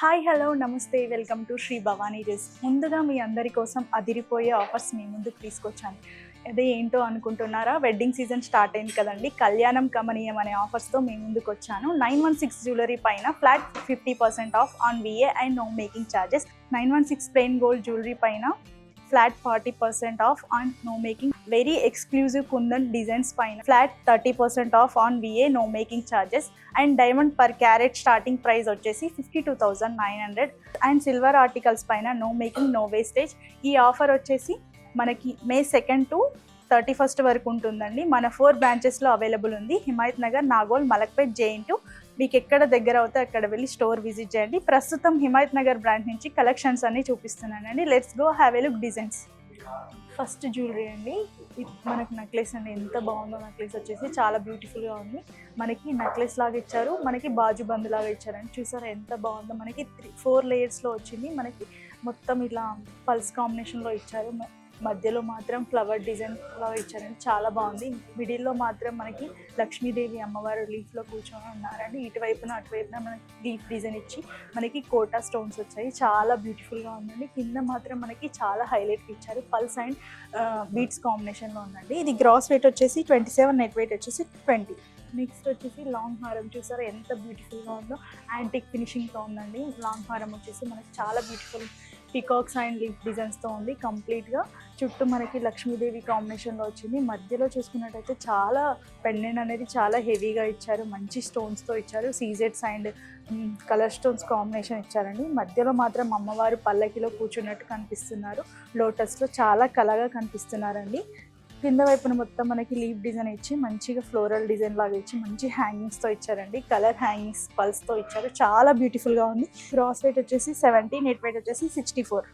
Hi hello నమస్తే welcome to Sri Bhavani dress. ముందుగా మీ అందరి కోసం అదిరిపోయే ఆఫర్స్ మీ ముందుకు తీసుకొచ్చాను. అదే ఏంటో అనుకుంటున్నారా? వెడ్డింగ్ సీజన్ స్టార్ట్ అయింది కదండి. కళ్యాణం కమనీయం అనే ఆఫర్స్తో మీ ముందుకు వచ్చాను. 916 జ్యువెలరీ పైన flat 50% off on VA and no making charges. 916 plain gold jewellery పైన flat 40% off on no making. Very exclusive kundan designs పైన flat 30% off on VA no making charges. And diamond per carat starting price వచ్చేసి 52,900. And silver articles పైన no making no wastage. ఈ offer వచ్చేసి మనకి May 2 to 31 వరకు ఉంటుందండి. మన 4 బ్రాంచెస్లో available ఉంది. హిమాయత్ నగర్, నాగోల్, మలక్పేట్, JN2. మీకు ఎక్కడ దగ్గర అవుతే అక్కడ వెళ్ళి స్టోర్ విజిట్ చేయండి. ప్రస్తుతం హిమాయత్ నగర్ బ్రాంచ్ నుంచి కలెక్షన్స్ అన్ని చూపిస్తున్నానండి. Let's go have a look designs. First jewellery అండి. మనకి నెక్లెస్ అండి, ఎంత బాగుందో. నెక్లెస్ వచ్చేసి చాలా బ్యూటిఫుల్గా ఉంది. మనకి నెక్లెస్ లాగా ఇచ్చారు, మనకి బాజు బంద్ లాగా ఇచ్చారండి. చూసారా ఎంత బాగుందో. మనకి 4 లేయర్స్లో వచ్చింది. మనకి మొత్తం ఇట్లా పల్స్ కాంబినేషన్లో ఇచ్చారు. మధ్యలో మాత్రం ఫ్లవర్ డిజైన్ లాగా ఇచ్చారండి, చాలా బాగుంది. మిడిల్లో మాత్రం మనకి లక్ష్మీదేవి అమ్మవారు లీఫ్లో కూర్చొని ఉన్నారండి. ఇటువైపున అటువైపున మనకి లీఫ్ డిజైన్ ఇచ్చి మనకి కోటా స్టోన్స్ వచ్చాయి, చాలా బ్యూటిఫుల్గా ఉందండి. కింద మాత్రం మనకి చాలా హైలైట్ ఇచ్చారు. పల్స్ అండ్ బీట్స్ కాంబినేషన్లో ఉందండి. ఇది గ్రాస్ వెయిట్ వచ్చేసి 27, నెట్ వెయిట్ వచ్చేసి 20. నెక్స్ట్ వచ్చేసి లాంగ్ హారం. చూసారా ఎంత బ్యూటిఫుల్గా ఉందో. యాంటిక్ ఫినిషింగ్తో ఉందండి. లాంగ్ హారం వచ్చేసి మనకి చాలా బ్యూటిఫుల్ పికాక్స్ అండ్ లీఫ్ డిజైన్స్తో ఉంది. కంప్లీట్గా చుట్టూ మనకి లక్ష్మీదేవి కాంబినేషన్లో వచ్చింది. మధ్యలో చూసుకున్నట్టయితే చాలా పెండెంట్ అనేది చాలా హెవీగా ఇచ్చారు, మంచి స్టోన్స్తో ఇచ్చారు. సీజెడ్స్ అండ్ కలర్ స్టోన్స్ కాంబినేషన్ ఇచ్చారండి. మధ్యలో మాత్రం అమ్మవారు పల్లకిలో కూర్చున్నట్టు కనిపిస్తున్నారు. లోటస్లో చాలా కళగా కనిపిస్తున్నారండి. కింద వైపున మొత్తం మనకి లీఫ్ డిజైన్ ఇచ్చి మంచిగా ఫ్లోరల్ డిజైన్ లాగా ఇచ్చి మంచి హ్యాంగింగ్స్తో ఇచ్చారండి. కలర్ హ్యాంగింగ్స్ పల్స్తో ఇచ్చారు, చాలా బ్యూటిఫుల్గా ఉంది. గ్రాస్ వెయిట్ వచ్చేసి 70, నెట్ వెయిట్ వచ్చేసి 64.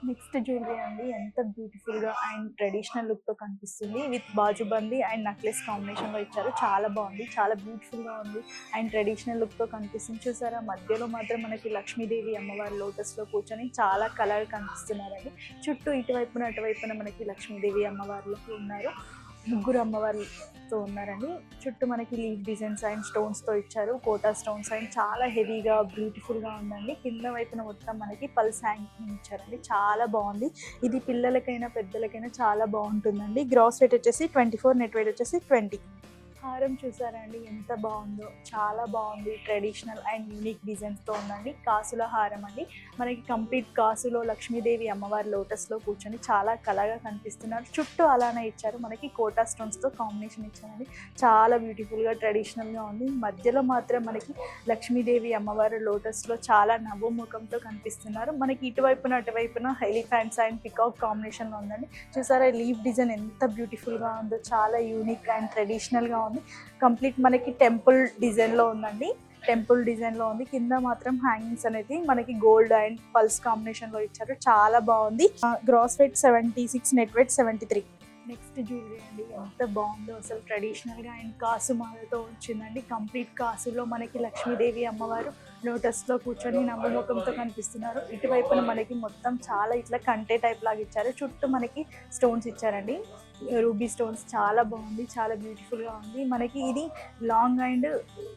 నెక్స్ట్ జ్యువెలరీ అండి, ఎంత బ్యూటిఫుల్గా అండ్ ట్రెడిషనల్ లుక్తో కనిపిస్తుంది. విత్ బాజుబందీ అండ్ నెక్లెస్ కాంబినేషన్లో ఇచ్చారు, చాలా బాగుంది, చాలా బ్యూటిఫుల్గా ఉంది అండ్ ట్రెడిషనల్ లుక్తో కనిపిస్తుంది. చూసారా మధ్యలో మాత్రం మనకి లక్ష్మీదేవి అమ్మవారి లోటస్లో కూర్చొని చాలా కలర్ కనిపిస్తున్నారండి. చుట్టూ ఇటువైపున అటువైపున మనకి లక్ష్మీదేవి అమ్మవార్లు ఉన్నారు, ముగ్గురు అమ్మవారితో ఉన్నారండి. చుట్టూ మనకి లీఫ్ డిజైన్స్ అండ్ స్టోన్స్తో ఇచ్చారు, కోటా స్టోన్స్ అండ్ చాలా హెవీగా బ్యూటిఫుల్గా ఉందండి. కింద వైపున మొత్తం మనకి పల్స్ హ్యాంగింగ్ ఇచ్చారండి, చాలా బాగుంది. ఇది పిల్లలకైనా పెద్దలకైనా చాలా బాగుంటుందండి. గ్రాస్ వెయిట్ వచ్చేసి 24, నెట్ వెయిట్ వచ్చేసి 20. హారం చూసారండి ఎంత బాగుందో, చాలా బాగుంది. ట్రెడిషనల్ అండ్ యూనిక్ డిజైన్స్తో ఉందండి. కాసుల హారం అండి. మనకి కంప్లీట్ కాసులో లక్ష్మీదేవి అమ్మవారి లోటస్లో కూర్చొని చాలా కళగా కనిపిస్తున్నారు. చుట్టూ అలానే ఇచ్చారు, మనకి కోటా స్టోన్స్తో కాంబినేషన్ ఇచ్చారండి. చాలా బ్యూటిఫుల్గా ట్రెడిషనల్గా ఉంది. మధ్యలో మాత్రం మనకి లక్ష్మీదేవి అమ్మవారి లోటస్లో చాలా నవ్వుముఖంతో కనిపిస్తున్నారు. మనకి ఇటువైపున అటువైపున ఎలిఫెంట్స్ అండ్ పికాక్ కాంబినేషన్లో ఉందండి. చూసారా లీఫ్ డిజైన్ ఎంత బ్యూటిఫుల్గా ఉందో, చాలా యూనిక్ అండ్ ట్రెడిషనల్గా ఉంది. కంప్లీట్ మనకి టెంపుల్ డిజైన్లో ఉందండి, టెంపుల్ డిజైన్లో ఉంది. కింద మాత్రం హ్యాంగింగ్స్ అనేది మనకి గోల్డ్ అండ్ పల్స్ కాంబినేషన్లో ఇచ్చారు, చాలా బాగుంది. Gross weight 76, net weight 73. Next jewellery అండి, ఎంత బాగుందో అసలు. ట్రెడిషనల్గా అండ్ కాసు మాలతో వచ్చిందండి. కంప్లీట్ కాసులో మనకి లక్ష్మీదేవి అమ్మవారు లోటస్లో కూర్చొని నవ్వుముఖంతో కనిపిస్తున్నారు. ఇటువైపున మనకి మొత్తం చాలా ఇట్లా కంటే టైప్ లాగా ఇచ్చారు. చుట్టూ మనకి స్టోన్స్ ఇచ్చారండి, రూబీ స్టోన్స్, చాలా బాగుంది, చాలా బ్యూటిఫుల్గా ఉంది. మనకి ఇది లాంగ్ అండ్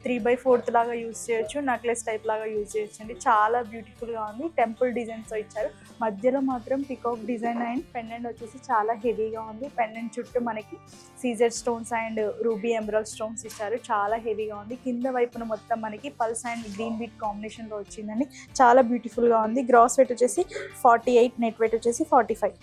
3/4 లాగా యూజ్ చేయొచ్చు, నెక్లెస్ టైప్ లాగా యూజ్ చేయొచ్చు అండి. చాలా బ్యూటిఫుల్గా ఉంది. టెంపుల్ డిజైన్స్తో ఇచ్చారు. మధ్యలో మాత్రం పికాక్ డిజైన్ అండ్ పెండెంట్ వచ్చేసి చాలా హెవీగా ఉంది. పెండెంట్ చుట్టూ మనకి సీజర్ stones and ruby emerald stones ఇచ్చారు, చాలా హెవీగా ఉంది. కింద వైపున మొత్తం మనకి పల్స్ అండ్ గ్రీన్ బీట్ కాంబినేషన్లో వచ్చిందండి, చాలా బ్యూటిఫుల్గా ఉంది. గ్రాస్ వెయిట్ వచ్చేసి 48, నెట్ వెయిట్ వచ్చేసి 45.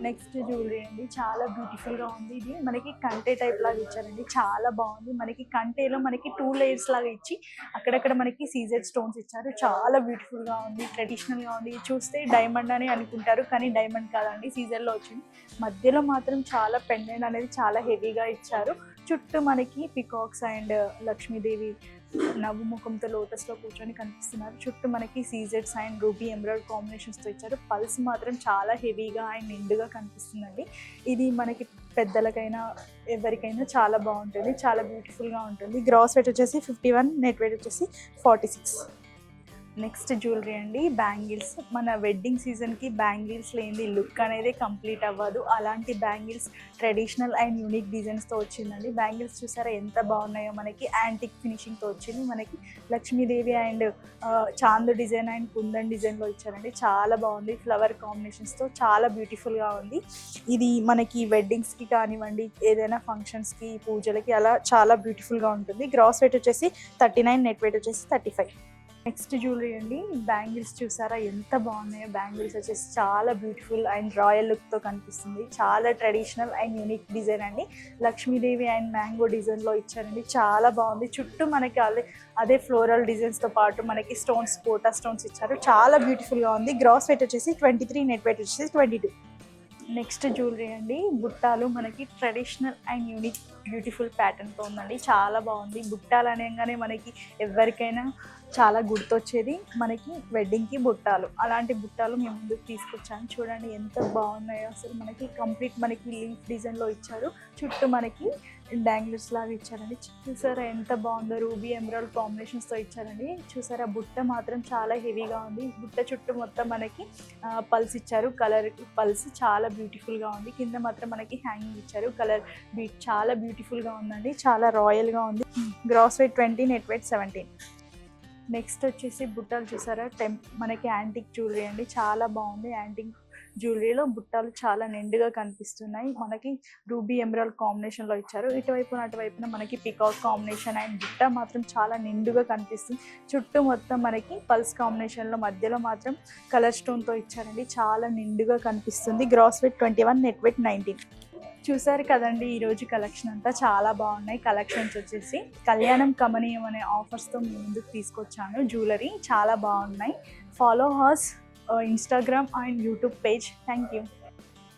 నెక్స్ట్ జ్యువెలరీ అండి, చాలా బ్యూటిఫుల్గా ఉంది. ఇది మనకి కంటే టైప్ లాగా ఇచ్చారండి, చాలా బాగుంది. మనకి కంటేలో మనకి 2 లేయర్స్ లాగా ఇచ్చి అక్కడక్కడ మనకి సీజెడ్ స్టోన్స్ ఇచ్చారు, చాలా బ్యూటిఫుల్గా ఉంది, ట్రెడిషనల్గా ఉంది. చూస్తే డైమండ్ అని అనుకుంటారు, కానీ డైమండ్ కాదండి, సీజర్లో వచ్చింది. మధ్యలో మాత్రం చాలా పెండెంట్ అనేది చాలా హెవీగా ఇచ్చారు. చుట్టూ మనకి పికాక్స్ అండ్ లక్ష్మీదేవి నవ్వుముఖంతో లోటస్లో కూర్చొని కనిపిస్తున్నారు. చుట్టూ మనకి సీజెడ్స్ అండ్ రూబీ ఎమరాల్డ్ కాంబినేషన్స్తో ఇచ్చారు. పల్స్ మాత్రం చాలా హెవీగా అండ్ నిండుగా కనిపిస్తుందండి. ఇది మనకి పెద్దలకైనా ఎవరికైనా చాలా బాగుంటుంది, చాలా బ్యూటిఫుల్గా ఉంటుంది. గ్రాస్ వెయిట్ వచ్చేసి 51, నెట్ వెయిట్ వచ్చేసి 46. నెక్స్ట్ జ్యువెలరీ అండి, బ్యాంగిల్స్. మన వెడ్డింగ్ సీజన్కి బ్యాంగిల్స్ లేని లుక్ అనేది కంప్లీట్ అవ్వదు. అలాంటి బ్యాంగిల్స్ ట్రెడిషనల్ అండ్ యూనిక్ డిజైన్స్తో వచ్చిందండి. బ్యాంగిల్స్ చూసారా ఎంత బాగున్నాయో, మనకి యాంటిక్ ఫినిషింగ్తో వచ్చింది. మనకి Lakshmidevi and Chand design and kundan డిజైన్లో ఇచ్చారండి. చాలా బాగుంది, ఫ్లవర్ కాంబినేషన్స్తో చాలా బ్యూటిఫుల్గా ఉంది. ఇది మనకి వెడ్డింగ్స్కి కానివ్వండి, ఏదైనా ఫంక్షన్స్కి, పూజలకి అలా చాలా బ్యూటిఫుల్గా ఉంటుంది. గ్రాస్ వెయిట్ వచ్చేసి 39, నెట్ వెయిట్ వచ్చేసి 35. నెక్స్ట్ జ్యువెలరీ అండి, బ్యాంగిల్స్ చూసారా ఎంత బాగున్నాయో. బ్యాంగిల్స్ వచ్చేసి చాలా బ్యూటిఫుల్ అండ్ రాయల్ లుక్తో కనిపిస్తుంది. చాలా ట్రెడిషనల్ అండ్ యూనిక్ డిజైన్ అండి. లక్ష్మీదేవి అండ్ మ్యాంగో డిజైన్లో ఇచ్చారండి. చాలా బాగుంది. చుట్టూ మనకి అదే ఫ్లోరల్ డిజైన్స్తో పాటు మనకి స్టోన్స్, పోటా స్టోన్స్ ఇచ్చారు. చాలా బ్యూటిఫుల్గా ఉంది. గ్రాస్ వెయిట్ వచ్చేసి 23, నెట్ వెయిట్ వచ్చేసి 22. నెక్స్ట్ జ్యువెలరీ అండి, బుట్టాలు. మనకి ట్రెడిషనల్ అండ్ యూనిక్ బ్యూటిఫుల్ ప్యాటర్న్తో ఉందండి. చాలా బాగుంది. బుట్టాలు అనగానే మనకి ఎవరికైనా చాలా గుర్తొచ్చేది మనకి వెడ్డింగ్కి బుట్టాలు. అలాంటి బుట్టాలు మేము ముందుకు తీసుకొచ్చాను. చూడండి ఎంత బాగున్నాయో అసలు. మనకి కంప్లీట్ మనకి లీఫ్ డిజైన్లో ఇచ్చారు. చుట్టూ మనకి డాంగిల్స్ లాగా ఇచ్చారండి. చూసారా ఎంత బాగుందో. రూబీ ఎమరాల్డ్ కాంబినేషన్స్తో ఇచ్చారండి. చూసారా బుట్ట మాత్రం చాలా హెవీగా ఉంది. బుట్ట చుట్టూ మొత్తం మనకి పల్స్ ఇచ్చారు. కలర్ పల్స్ చాలా బ్యూటిఫుల్గా ఉంది. కింద మాత్రం మనకి హ్యాంగింగ్ ఇచ్చారు. కలర్ బీట్ చాలా బ్యూటిఫుల్గా ఉందండి. చాలా రాయల్గా ఉంది. Gross weight 20, net weight 17. Next వచ్చేసి బుట్టాలు చూసారా, మనకి యాంటిక్ జ్యువెలరీ అండి. చాలా బాగుంది. యాంటిక్ జ్యువెలరీలో బుట్టాలు చాలా నిండుగా కనిపిస్తున్నాయి. మనకి రూబీ ఎమరాల్డ్ కాంబినేషన్లో ఇచ్చారు. అటువైపున మనకి పికాక్ కాంబినేషన్ అండ్ బుట్ట మాత్రం చాలా నిండుగా కనిపిస్తుంది. చుట్టూ మొత్తం మనకి పల్స్ కాంబినేషన్లో మధ్యలో మాత్రం కలర్ స్టోన్తో ఇచ్చారండి. చాలా నిండుగా కనిపిస్తుంది. Gross weight 21, net weight 19. చూసారు కదండి ఈరోజు కలెక్షన్ అంతా చాలా బాగున్నాయి. కలెక్షన్స్ వచ్చేసి కళ్యాణం కమనీయం అనే ఆఫర్స్తో ముందుకు తీసుకొచ్చాను. జ్యువెలరీ చాలా బాగున్నాయి. Follow hurts Instagram and YouTube page. Thank you.